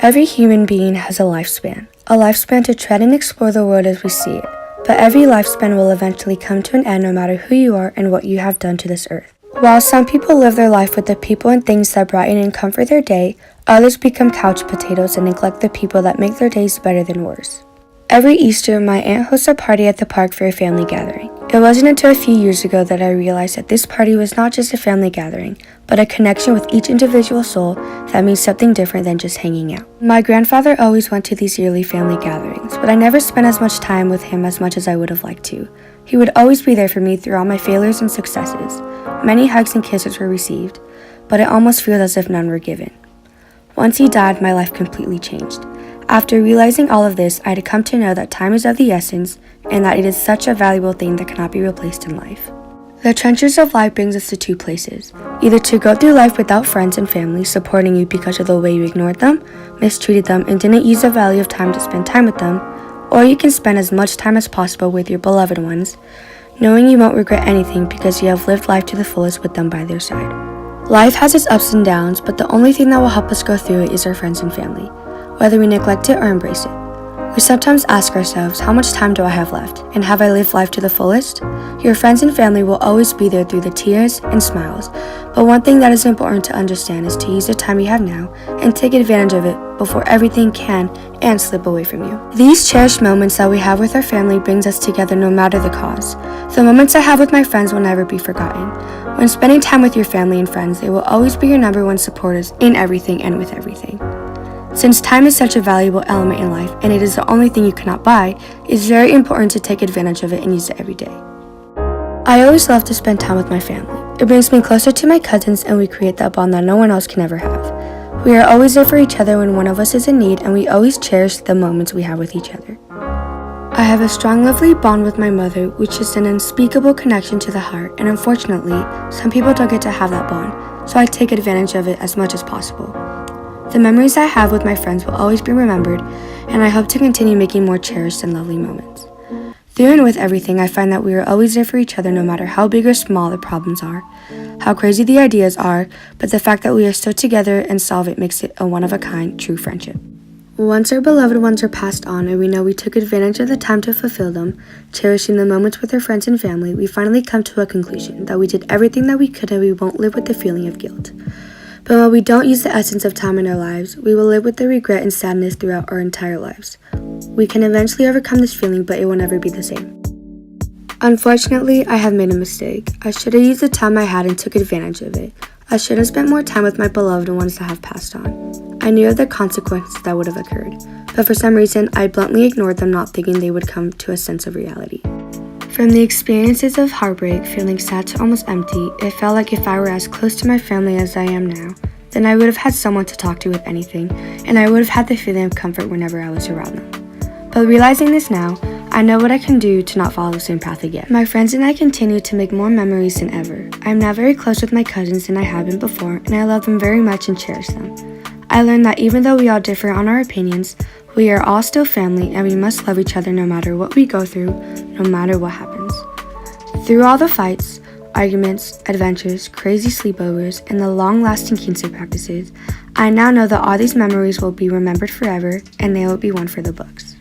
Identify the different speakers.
Speaker 1: Every human being has a lifespan to tread and explore the world as we see it. But every lifespan will eventually come to an end no matter who you are and what you have done to this earth. While some people live their life with the people and things that brighten and comfort their day, others become couch potatoes and neglect the people that make their days better than worse. Every Easter, my aunt hosts a party at the park for a family gathering. It wasn't until a few years ago that I realized that this party was not just a family gathering, but a connection with each individual soul that means something different than just hanging out. My grandfather always went to these yearly family gatherings, but I never spent as much time with him as much as I would have liked to. He would always be there for me through all my failures and successes. Many hugs and kisses were received, but it almost feels as if none were given. Once he died, my life completely changed. After realizing all of this, I had come to know that time is of the essence and that it is such a valuable thing that cannot be replaced in life. The trenches of life brings us to two places, either to go through life without friends and family supporting you because of the way you ignored them, mistreated them, and didn't use the value of time to spend time with them, or you can spend as much time as possible with your beloved ones, knowing you won't regret anything because you have lived life to the fullest with them by their side. Life has its ups and downs, but the only thing that will help us go through it is our friends and family, whether we neglect it or embrace it. We sometimes ask ourselves, how much time do I have left, and have I lived life to the fullest? Your friends and family will always be there through the tears and smiles, but one thing that is important to understand is to use the time you have now and take advantage of it before everything can and slip away from you. These cherished moments that we have with our family brings us together no matter the cause. The moments I have with my friends will never be forgotten. When spending time with your family and friends, they will always be your number one supporters in everything and with everything. Since time is such a valuable element in life, and it is the only thing you cannot buy, it's very important to take advantage of it and use it every day. I always love to spend time with my family. It brings me closer to my cousins, and we create that bond that no one else can ever have. We are always there for each other when one of us is in need, and we always cherish the moments we have with each other. I have a strong, lovely bond with my mother, which is an unspeakable connection to the heart, and unfortunately, some people don't get to have that bond, so I take advantage of it as much as possible. The memories I have with my friends will always be remembered, and I hope to continue making more cherished and lovely moments. Through and with everything, I find that we are always there for each other no matter how big or small the problems are, how crazy the ideas are, but the fact that we are still together and solve it makes it a one-of-a-kind true friendship. Once our beloved ones are passed on and we know we took advantage of the time to fulfill them, cherishing the moments with our friends and family, we finally come to a conclusion that we did everything that we could and we won't live with the feeling of guilt. But when we don't use the essence of time in our lives, we will live with the regret and sadness throughout our entire lives. We can eventually overcome this feeling, but it will never be the same. Unfortunately, I have made a mistake. I should have used the time I had and took advantage of it. I should have spent more time with my beloved ones that have passed on. I knew of the consequences that would have occurred, but for some reason, I bluntly ignored them, not thinking they would come to a sense of reality. From the experiences of heartbreak, feeling sad to almost empty, it felt like if I were as close to my family as I am now, then I would have had someone to talk to with anything, and I would have had the feeling of comfort whenever I was around them. But realizing this now, I know what I can do to not follow the same path again. My friends and I continue to make more memories than ever. I am now very close with my cousins than I have been before, and I love them very much and cherish them. I learned that even though we all differ on our opinions, we are all still family, and we must love each other no matter what we go through, no matter what happens. Through all the fights, arguments, adventures, crazy sleepovers, and the long-lasting quince practices, I now know that all these memories will be remembered forever, and they will be one for the books.